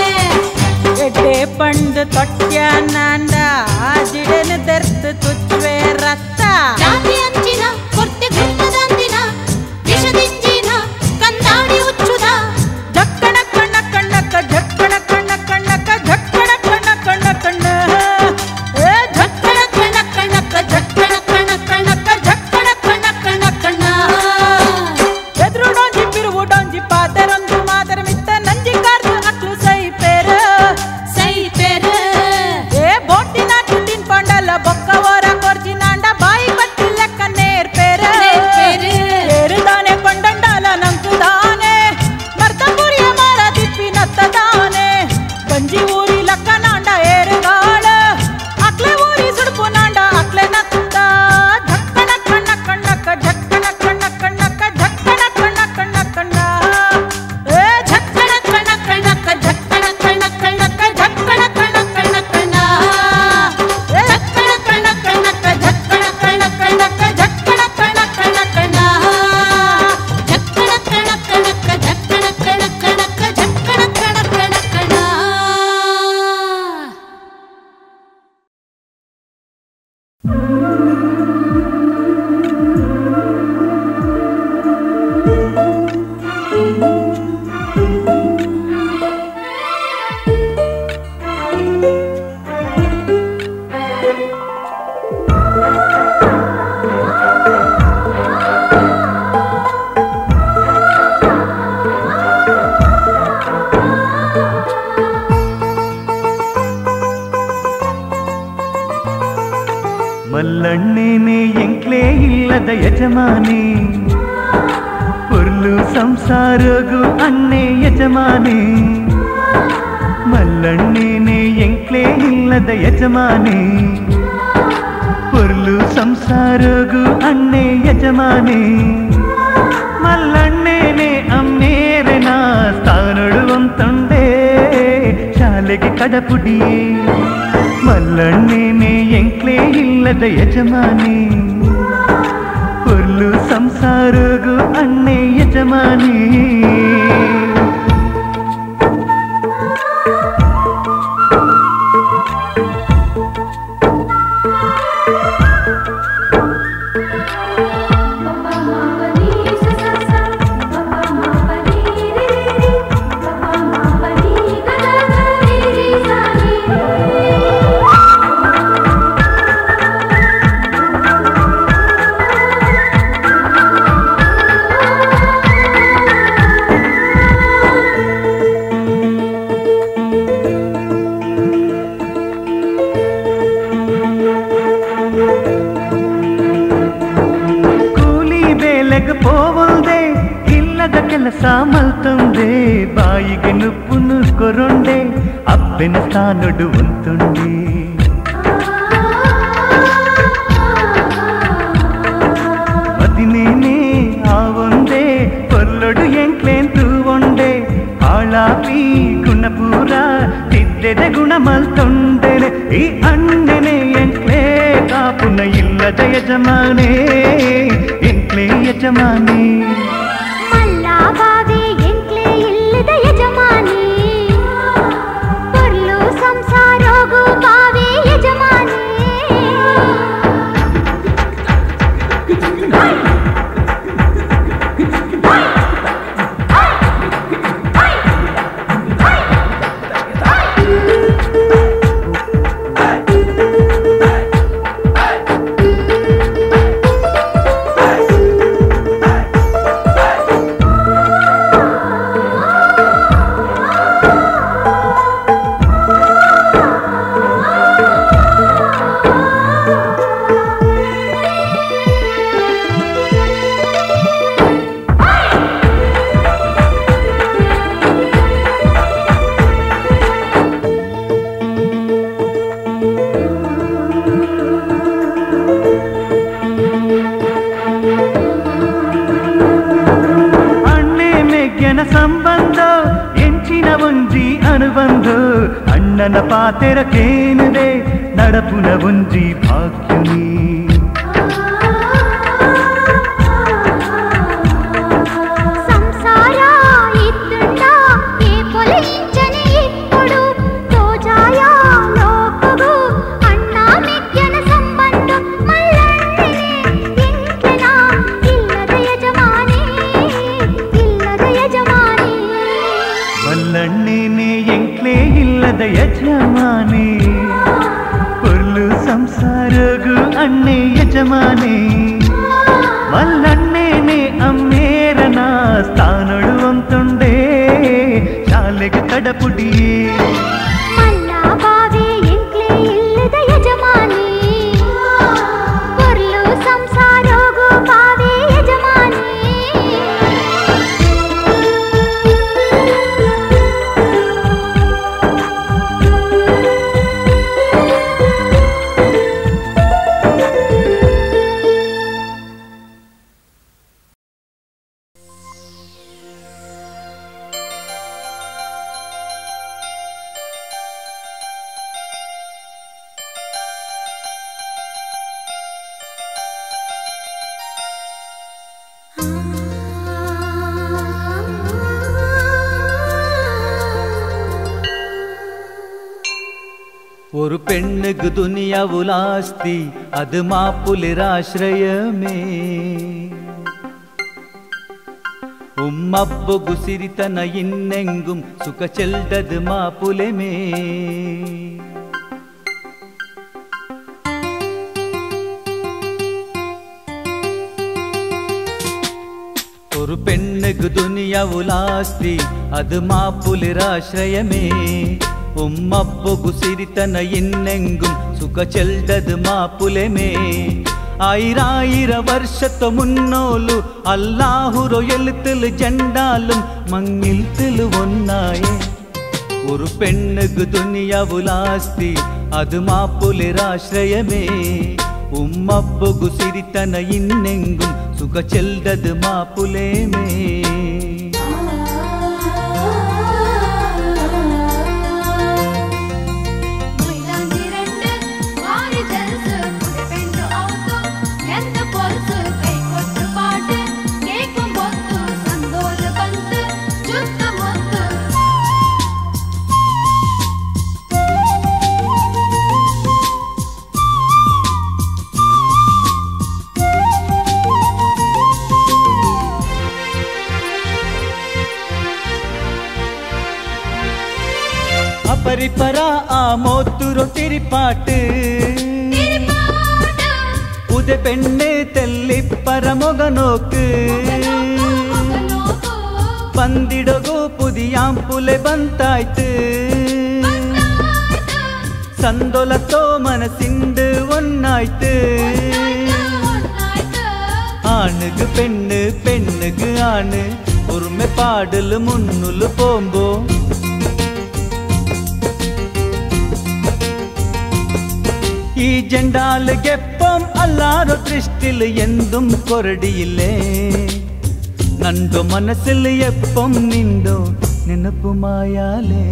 ಎಡ್ಡೆ ಪಂಡು ತೊಟ್ಯ ನಾಂಡ ಜಿಡೆನ ದರ್ತ ತುಚ್ವೆ ರತ್ತ ಜಾತಿ ಅಂಚಿನ ಕೊರ್ತೆ ಗುರ್ತದಂದಿನ ವಿಷದಿಂಜಿನ ಕಂದಾಡಿ ಉಚ್ಚುದ ಝಕ್ಕಣ ಕಣ್ಣ ಕಣ್ಣಕ್ಕ ಝಕ್ಕಣ ಕಣ್ಣ ಕಣ್ಣಕ್ಕ ಝಕ್ಕಣ ಕಣ್ಣ ಕಣ್ಣ ಕಣ್ಣ ಮಲ್ಲಣ್ಣೇನೆ ಎಂಕ್ಲೇ ಇಲ್ಲದ ಯಜಮಾನಿ ಪುರ್ಲು ಸಂಸಾರಗೂ ಅಣ್ಣೆ ಯಜಮಾನಿ ಮಲ್ಲಣ್ಣೇನೆ ಎಂಕ್ಲೇ ಇಲ್ಲದ ಯಜಮಾನಿ ಪುರ್ಲು ಸಂಸಾರಗೂ ಅಣ್ಣೆ ಯಜಮಾನಿ ಮಲ್ಲಣ್ಣೇನೆ ಅಮ್ಮೇರೆನ ಸ್ಥಾನಡುವಂತುಂಡೆ ಶಾಲೆಗೆ ಕಡಪುಡಿಯೇ ಮಲ್ಲಣ್ಣೇನೆ ಎಂಕ್ಲೇ ಇಲ್ಲದ ಯಜಮಾನಿ ಪುರ್ಲು ಸಂಸಾರಗೂ ಅಣ್ಣೆ ಯಜಮಾನಿ పోవుందే ఇల్లద ಕೆಲಸ ಮಲ್ತುಂದೆ ಬಾಯಿಗೆ ನುಪ್ಪು ನುಕ್ಕೊರೊಂಡೆ ಅಪ್ಪೆನ ಸ್ಥಾನಡು ಉಂತುಂಡೆ ಮದಿನೇನೆ ಆವೊಂದೆ ಕೊಲ್ಲೊಡು ಎಂಕ್ಲೇಂತು ಒಂಡೆ ಆಳಾಪಿ ಗುಣಪೂರ ತಿದ್ದೆದೆ ಗುಣ ಮಲ್ತೊಂಡೆನೆ ಈ ಅಣ್ಣನೆ ಎಂಕ್ಲೇ ಕಾಪುನ ಇಲ್ಲದ ಯಜಮಾನೇ ಎಂಕ್ಲೇ ಯಜಮಾನಿ ಮಲ್ಲಾಬಾವೆ ಎಂಕ್ಲೇ ಇಲ್ಲದ ಯಜಮಾನಿ ಪುರ್ಲು ಸಂಸಾರೋಗು ಬಾವೆ ಯಜಮಾನಿ ಸಂಬಂಧ ಎಂಚಿನ ಒಂಜಿ ಅನುಬಂಧ ಅಣ್ಣನ ಪಾತೆರಕೇನಿದೆ ನಡಪುನ ಒಂಜಿ ಭಾಗ್ಯನಿ ಸಂಸಾರ ಇದ್ದುಂಡ ಏ ಪೊಲೆ ಇಂಚನೆ ಇಪ್ಪುಡು ತೋಜಾಯ ಲೋಕಗು ಅಣ್ಣ ಮೆಗ್ಯನ ಸಂಬಂಧ ಮಲ್ಲಣ್ಣನೆ ಎಂಕ್ಲೆನ ಇಲ್ಲದ ಯಜಮಾನಿ ಮಲ್ಲಣ್ಣೇನೆ ಎಂಕ್ಲೇ ಇಲ್ಲದ ಯಜಮಾನಿ ಪುರ್ಲು ಸಂಸಾರಗೂ ಅಣ್ಣೆ ಯಜಮಾನಿ ಮಲ್ಲಣ್ಣೇನೆ ಅಮ್ಮೇರನ ಸ್ಥಾನಡುವಂತುಂಡೆ ಶಾಲೆಗೆ ಕಡಪುಡಿಯೇ ಮಲ್ಲಾಬಾವೆ ಎಂಕ್ಲೇ ಇಲ್ಲದ ಯಜಮಾನಿ ಪುರ್ಲು ಸಂಸಾರೋಗು ಬಾವೆ ಯಜಮಾನಿ ஒரு பெண்ணுக்கு துனியாவுல் ஆஸ்தி அது மாப்புலிராಶ್ರಯமே உம்மப்புகு சிரித்தன இன்னெங்கும் சுக செல்தது மாப்புலமே ஒரு பெண்ணுக்கு துனியாவுல் ஆஸ்தி அது மாப்புலிராಶ್ರಯமே ഉമ്മപ്പൊകു സിരിതന ഇന്നെങ്കും സുഖ ചെൽഡത് മാപ്പുലെമേ ആയിരായിര വർഷത്തു മുന്നോലു അല്ലാഹുരോ എഴുത്തിൽ ജണ്ടാലും മങ്ങിൽ ഒന്നായേ ഒരു പെണ്ണുക്ക് ദുനിയാവുലാസ്തി അത് മാപ്പുലിരാശ്രയമേ ഉമ്മപ്പൊകു സിരിതന ഇന്നെങ്കും സുഖ ചെൽഡത് മാപ്പുലേമേ പരിപ്പറ ആ മോത്തുരോ തിരിപ്പാട്ട് പുത പെണ്ണ് തെല്ലിപ്പറ മുഖനോക്ക് പന്തിടകോ പുതിയാം പുലെ ബന്തായ്ത്ത് സന്തോലത്തോ മനസ്സിണ്ട് ഒന്നായ്ത്ത് ആണുക്ക് പെണ്ണ് പെണ്ണുക്ക് ആണ് ഉറുമ പാടല് മുന്നുല് പോമ്പോ ഈ ജണ്ടാലുಗೆപ്പം അല്ലാരോ ദൃഷ്ടിൽ എന്തും കൊരടിയില്ലേ നണ്ടോ മനസ്സിൽ എപ്പം നിണ്ടോ നിനപ്പുമായാലേ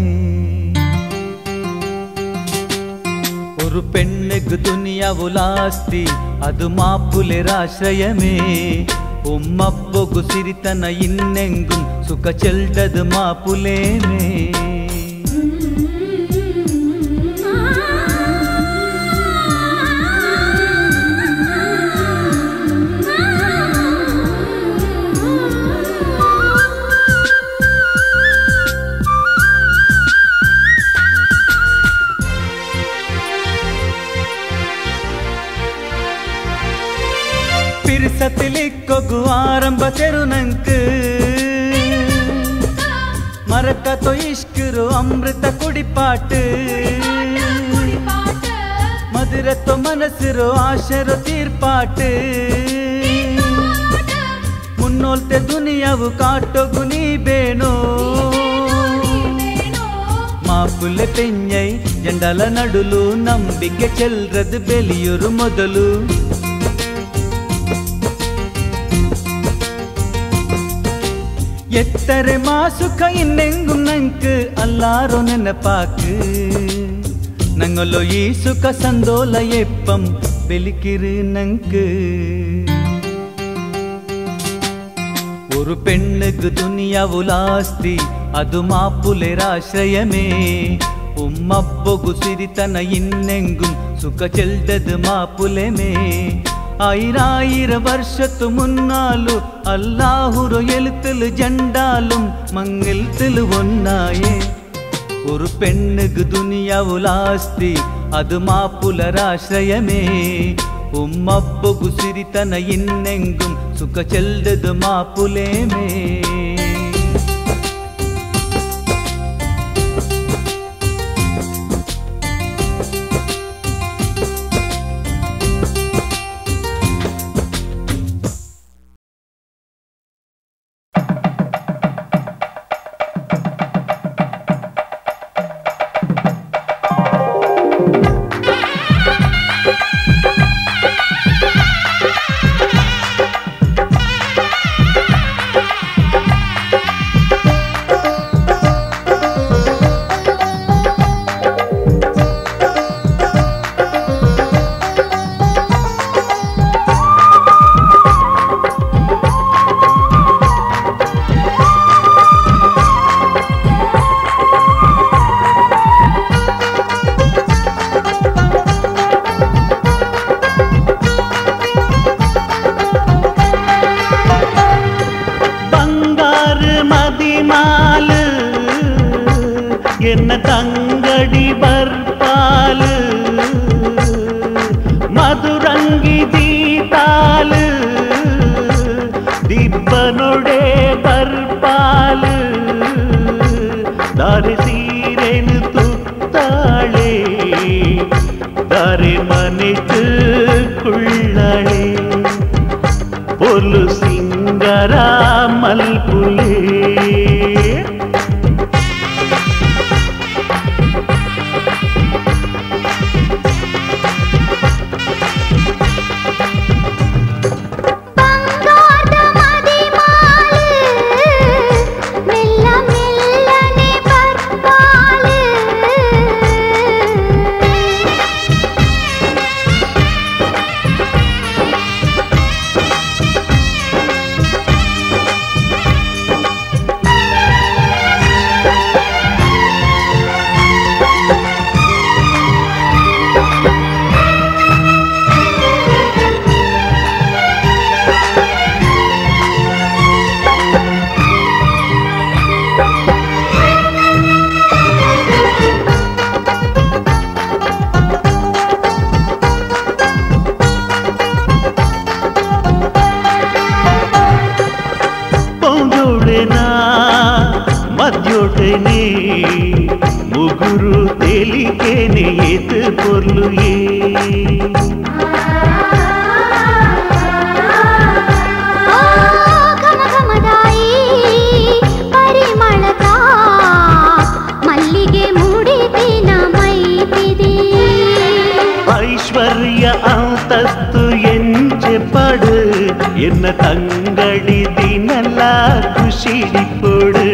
ഒരു പെണ്ണുക്ക് ദുനിയാവുലാസ്തി അത് മാപ്പുലിരാശ്രയമേ ഉമ്മപ്പൊകു സിരിതന ഇന്നെങ്കും സുഖ ചെൽഡത് മാപ്പുലേമേ പിരിസത്തിലിക്കൊಗು ಆರಂಭ ತೆರುನಂಕ್ ಮರಕತೋ ಇಷ್ಕರು ಅಮೃತ ಕುಡಿಪಾಟ್ ಮಧುರತೋ ಮನಸ್ಸಿರೋ ಆಶರೋ ತೀರ್ಪಾಟ್ ಮುನ್ನೋಲ್ತೆ ದುನಿಯಾವು ಕಾಟೋಗು ನೀ ಬೇಣೋ ಮಾಪುಲೆ ಪೆಂಜೈ ಜಂಡಲ ನಡುಲು ನಂಬಿಕೆ ಚೆಲ್ರದು ಬೆಲಿಯುರು ಮೊದಲು ಎತ್ತರೆ ಮಾಸುಖ ಇನ್ನೆಂಗುಂ ನಂಕ್ ಅಲ್ಲಾರೋ ನೆನಪಾಕ್ ನಂಗೊಲ್ಲೋ ಈ ಸುಖ ಸಂದೋಲ ಎಪ್ಪಂ ಬೆಲಿಕಿರು ನಂಕ್ ഒരു പെണ്ണുക്ക് ദുനിയാവുലാസ്തി അത് മാപ്പുലിരാശ്രയമേ ഉമ്മപ്പൊകു സിരിതന ഇന്നെങ്കും സുഖ ചെൽഡത് മാപ്പുലെമേ ആയിരായിര വർഷത്തു മുന്നാലു അല്ലാഹുരോ എഴുത്തിൽ ജണ്ടാലും മങ്ങിൽ ഒന്നായേ ഒരു പെണ്ണുക്ക് ദുനിയാവുലാസ്തി അത് മാപ്പുലരാശ്രയമേ ഉമ്മപ്പൊകു സിരിതന ഇന്നെങ്കും സുഖ ചെൽഡത് മാപ്പുലേമേ ಎನ್ನ ತಂಗಡಿ ಬರ್ಪಾಲು ಮಧುರಂಗಿ ದೀತಾಲು ದಿಬ್ಬನೊಡೆ ಬರ್ಪಾಲು ದಾರಿ ಸೀರೆನು ತುತ್ತ ದಾರೆ ಮನೆತು ಕುಳ್ಳಳೆ ಪೊಲು ಸಿಂಗರ ಮಲ್ಪುಲೆ ಮಧ್ಯೋಟನೆ ಮುಗುರು ತೇಲಿಕೆನೆ ಎದು ಪೊರ್ಲುಯೇ ಘಮಘಮದಾಯಿ ಪರಿಮಳದ ಮಲ್ಲಿಗೆ ಮೂಡಿದಿನ ಮೈತಿದೆ ಐಶ್ವರ್ಯ ಅಂತಸ್ತು ಎಂಚೆ ಪಡು ಎನ್ನ ತಂಗಡಿ ದಿನಲ್ಲ ಖುಷಿಪಡು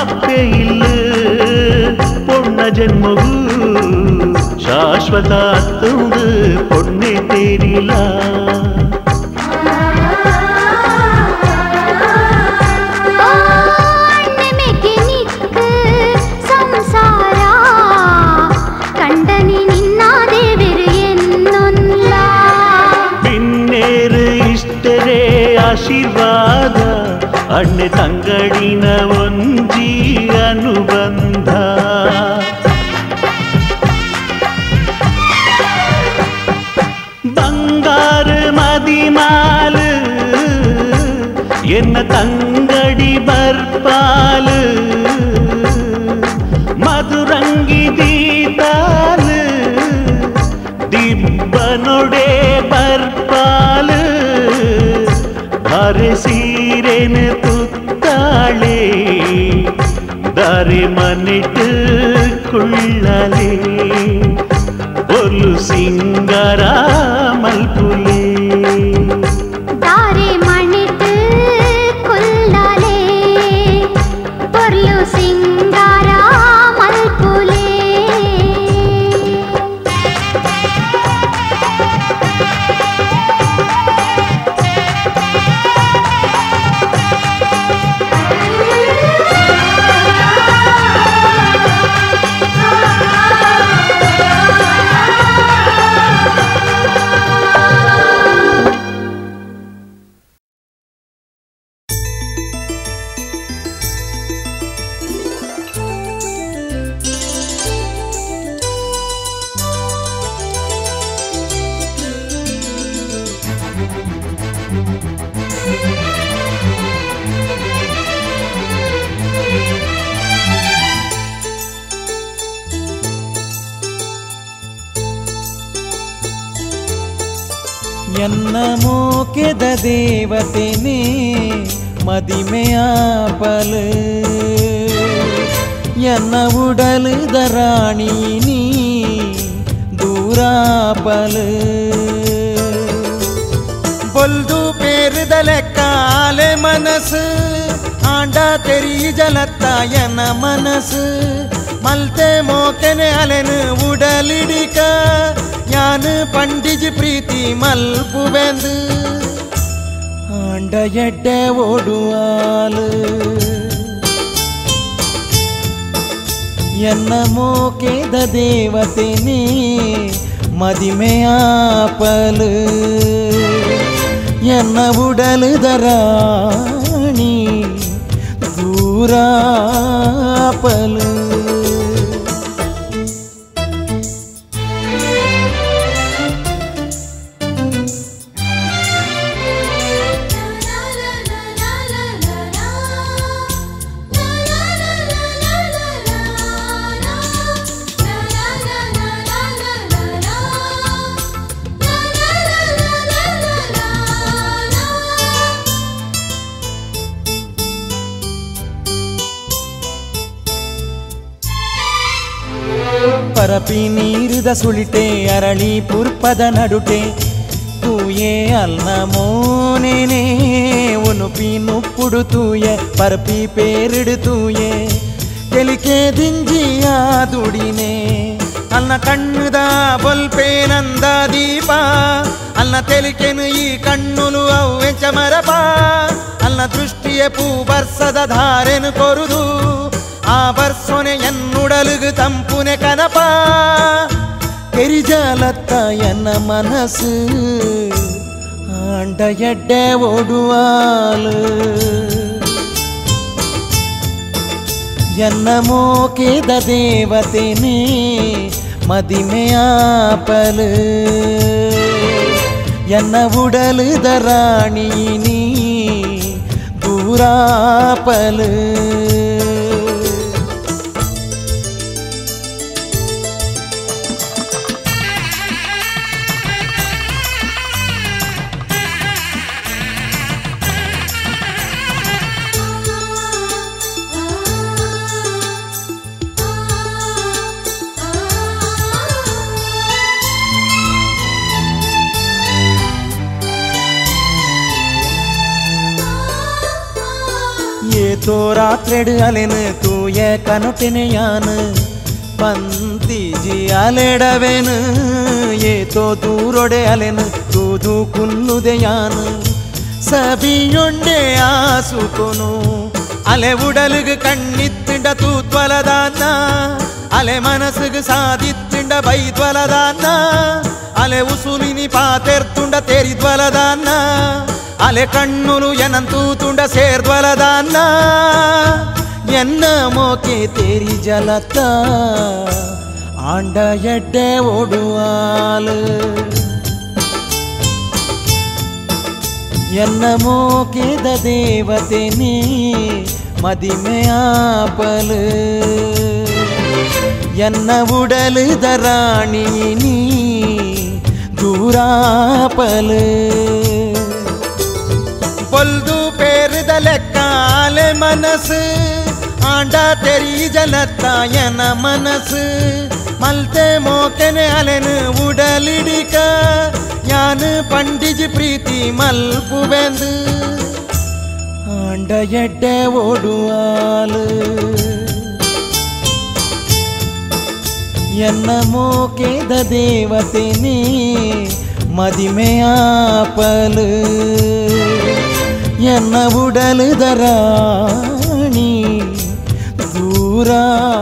ಅಪ್ಪೆ ಇಲ್ಲ ಪೊಣ್ಣ ಜನ್ಮವು ಶಾಶ್ವತ ತುಂಡು ಪೊಣ್ಣೆ ತೇರಿಲ ಸಂಸಾರ ಕಂಡನಿ ನಿನ್ನ ದೇವರು ಎನ್ನೊಲ್ಲ ಪಿನ್ನೇರು ಇಷ್ಟರೇ ಆಶೀರ್ವಾದ ಅಣ್ಣೆ ತಂಗಡಿನ ಒಂಜಿ ಅನುಬಂಧ ಬಂಗಾರ ಮದಿಮಾಲು ಎನ್ನ ತಂಗಡಿ ಬರ್ಪಾಲು ಮಧುರಂಗಿ ದೀತಾಲು ದಿಬ್ಬನೊಡೆ ಬರ್ಪಾಲು ಧಾರೆ ಸೀರೆನ ತುತ್ತಾಳೆ ದಾರೆ ಮನೆಟ್ಟು ಕುಳ್ಳಲೆ ಒಲು ಸಿಂಗಾರ ಮಲ್ಪುಲೆ ದಾರೆ ಮಣಿತು ಕುಳ್ಳಲೆ ಪೊರ್ಲು ಸಿಂಗಾರ ಮಲ್ಪುಲೆ ಎನ್ನ ಮೋಕೆದ ದೇವತೆನೇ ಮದಿಮೆಯ ಪಲು ಎನ್ನ ಉಡಲುದ ರಾಣಿ ನೀ ದೂರಾಪಲು ಬೊಲ್ದು ಪೇರುದ ಲೆಕ್ಕಾಲೆ ಮನಸ್ಸು ಆಂಡ ತೆರೀಜಲತ್ತ ಎನ್ನ ಮನಸ್ಸು ಮಲ್ತೆ ಮೋಕೆನೆ ಅಲೆನು ಉಡಲಿಡಿಕ ಯಾನು ಪಂಡಿಜಿ ಪ್ರೀತಿ ಮಲ್ಪುವೆಂದು ಆಂಡ ಎಡ್ಡೆ ಓಡುವಾಲು ಎನ್ನ ಮೋಕೆದ ದೇವತೆನೇ ಮದಿಮೆಯಾಪಲು ಎನ್ನ ಉಡಲುದ ರಾಣಿ ದೂರಾಪಲು ಪರಪಿ ನೀರಿದ ಸುಳಿಟೆ ಅರಳಿ ಪುರ್ಪದ ನಡುಟೆ ತೂಯೇ ಅಲ್ನ ಮೋನೇನೆ ಉನುಪಿ ನುಪ್ಪುಡು ತೂಯೆ ಪರಪಿ ಪೇರಿಡು ತೂಯೆ ತೆಲಿಕೆ ದಿಂಜಿಯ ದುಡಿನೆ ಅಲ್ನ ಕಣ್ಣುದ ಬೊಲ್ಪೆ ನಂದ ದೀಪ ಅಲ್ನ ತೆಲಿಕೆನು ಈ ಕಣ್ಣುಲು ಅವ್ವೆ ಚಮರಪ ಅಲ್ನ ದೃಷ್ಟಿಯ ಪೂ ಬರ್ಸದ ಧಾರೆನು ಕೊರುದು ಆ ಬರ್ಸೊನೆ ಎನ್ನುಡಲುಗು ತಂಪುನೆ ಕನಪ ಕೆರಿಜಾಲತ್ತ ಎನ್ನ ಮನಸ್ಸು ಆಂಡ ಎಡ್ಡೆ ಓಡುವಾಲು ಎನ್ನ ಮೋಕೆದ ದೇವತೆನೇ ಮದಿಮೆಯಾಪಲು ಎನ್ನ ಉಡಲುದ ರಾಣಿ ನೀ ದೂರಾಪಲು तो रात्रेड अलेन तूय कनुटिने यान पंतीजी अलेडवेन ये तो दूरोडे अलेन तूदू कुल्लुदे यान सबियोंडे आसुकोनु अले उडलुगु कण्णित्तिंड तूत्वलदान अले मनसुगु सादित्तिंड बैद्वलदान अले उसुलिनि पातेर्तुंड तेरिद्वलदान ಅಲೆ ಕಣ್ಣುಲು ಎನಂತೂ ತುಂಡ ಸೇರ್ದ್ವಲದಾನ್ನ ಎನ್ನ ಮೋಕೆ ತೇರಿ ಜಲತ ಆಂಡ ಎಡ್ಡೆ ಓಡುವಾಲು ಎನ್ನ ಮೋಕೆದ ದೇವತೆನೇ ಮದಿಮೆಯಾಪಲು ಎನ್ನ ಉಡಲುದ ರಾಣಿ ನೀ ದೂರಾಪಲು बोलदू पेरद लेक्काले मनस आंडा तेरी जलता यन मनस मल्ते मोकेने अलेन उडलिडिक यान पंडिज प्रीति मल्पुवेंदु आंड एड्डे ओडुवालु यन्न मोकेद देवतेने ಮದಿಮೆಯಾಪಲು ಎನ್ನ ಉಡಲುದ ರಾಣಿ ದೂರಾಪಲು